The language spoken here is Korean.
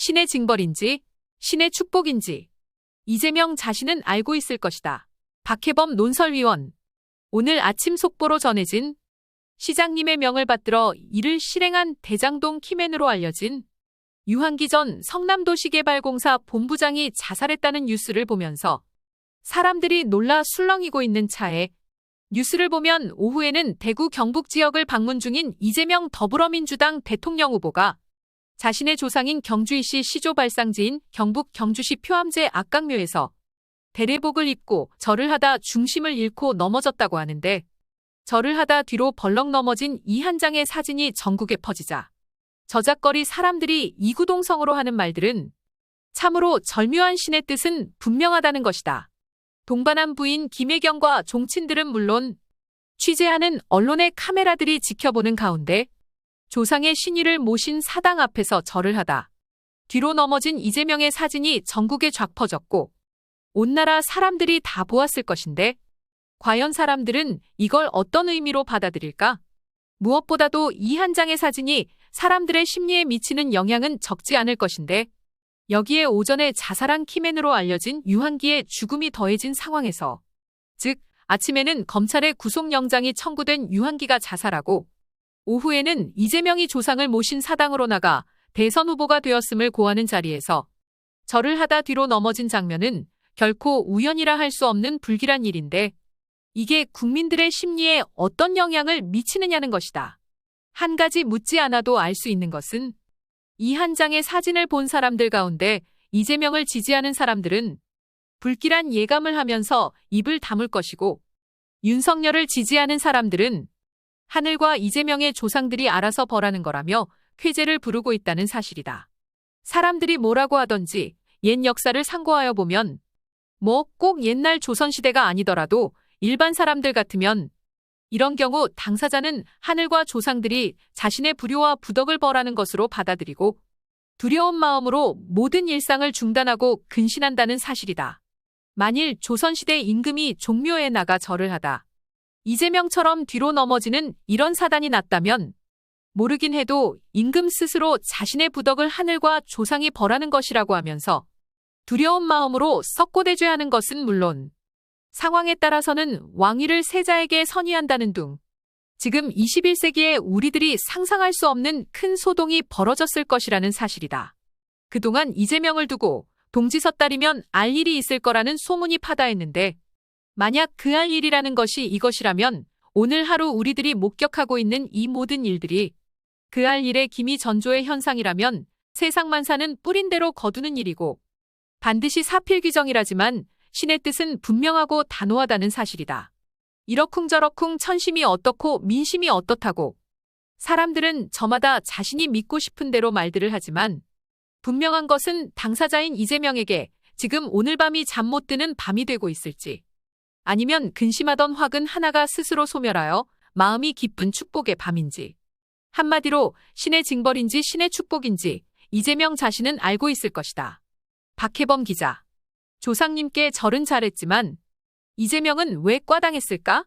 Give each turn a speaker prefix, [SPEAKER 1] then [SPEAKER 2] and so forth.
[SPEAKER 1] 신의 징벌인지, 신의 축복인지 이재명 자신은 알고 있을 것이다. 박해범 논설위원. 오늘 아침 속보로 전해진 시장님의 명을 받들어 이를 실행한 대장동 키맨으로 알려진 유한기 전 성남도시개발공사 본부장이 자살했다는 뉴스를 보면서 사람들이 놀라 술렁이고 있는 차에 뉴스를 보면 오후에는 대구 경북 지역을 방문 중인 이재명 더불어민주당 대통령 후보가 자신의 조상인 경주이시 시조 발상지인 경북 경주시 표암제 악강묘에서 대례복을 입고 절을 하다 중심을 잃고 넘어졌다고 하는데, 절을 하다 뒤로 벌렁 넘어진 이 한 장의 사진이 전국에 퍼지자 저작거리 사람들이 이구동성으로 하는 말들은 참으로 절묘한 신의 뜻은 분명하다는 것이다. 동반한 부인 김혜경과 종친들은 물론 취재하는 언론의 카메라들이 지켜보는 가운데 조상의 신의를 모신 사당 앞에서 절을 하다 뒤로 넘어진 이재명의 사진이 전국에 쫙 퍼졌고 온 나라 사람들이 다 보았을 것인데, 과연 사람들은 이걸 어떤 의미로 받아들일까? 무엇보다도 이 한 장의 사진이 사람들의 심리에 미치는 영향은 적지 않을 것인데, 여기에 오전에 자살한 키맨으로 알려진 유한기의 죽음이 더해진 상황에서, 즉 아침에는 검찰의 구속영장이 청구된 유한기가 자살하고 오후에는 이재명이 조상을 모신 사당으로 나가 대선 후보가 되었음을 고하는 자리에서 절을 하다 뒤로 넘어진 장면은 결코 우연이라 할 수 없는 불길한 일인데, 이게 국민들의 심리에 어떤 영향을 미치느냐는 것이다. 한 가지 묻지 않아도 알 수 있는 것은 이 한 장의 사진을 본 사람들 가운데 이재명을 지지하는 사람들은 불길한 예감을 하면서 입을 다물 것이고, 윤석열을 지지하는 사람들은 하늘과 이재명의 조상들이 알아서 벌하는 거라며 쾌재를 부르고 있다는 사실이다. 사람들이 뭐라고 하던지 옛 역사를 상고하여 보면 뭐 꼭 옛날 조선시대가 아니더라도 일반 사람들 같으면 이런 경우 당사자는 하늘과 조상들이 자신의 불효와 부덕을 벌하는 것으로 받아들이고 두려운 마음으로 모든 일상을 중단하고 근신한다는 사실이다. 만일 조선시대 임금이 종묘에 나가 절을 하다 이재명처럼 뒤로 넘어지는 이런 사단이 났다면 모르긴 해도 임금 스스로 자신의 부덕을 하늘과 조상이 벌하는 것이라고 하면서 두려운 마음으로 석고대죄하는 것은 물론 상황에 따라서는 왕위를 세자에게 선의한다는 둥, 지금 21세기에 우리들이 상상할 수 없는 큰 소동이 벌어졌을 것이라는 사실이다. 그동안 이재명을 두고 동지섰다리면 알 일이 있을 거라는 소문이 파다했는데, 만약 그 알 일이라는 것이 이것이라면 오늘 하루 우리들이 목격하고 있는 이 모든 일들이 그 알 일의 기미전조의 현상이라면 세상만사는 뿌린 대로 거두는 일이고 반드시 사필귀정이라지만 신의 뜻은 분명하고 단호하다는 사실이다. 이러쿵저러쿵 천심이 어떻고 민심이 어떻다고 사람들은 저마다 자신이 믿고 싶은 대로 말들을 하지만, 분명한 것은 당사자인 이재명에게 지금 오늘 밤이 잠 못 드는 밤이 되고 있을지, 아니면 근심하던 화근 하나가 스스로 소멸하여 마음이 기쁜 축복의 밤인지, 한마디로 신의 징벌인지 신의 축복인지 이재명 자신은 알고 있을 것이다. 박해범 기자. 조상님께 절은 잘했지만 이재명은 왜 꽈당했을까?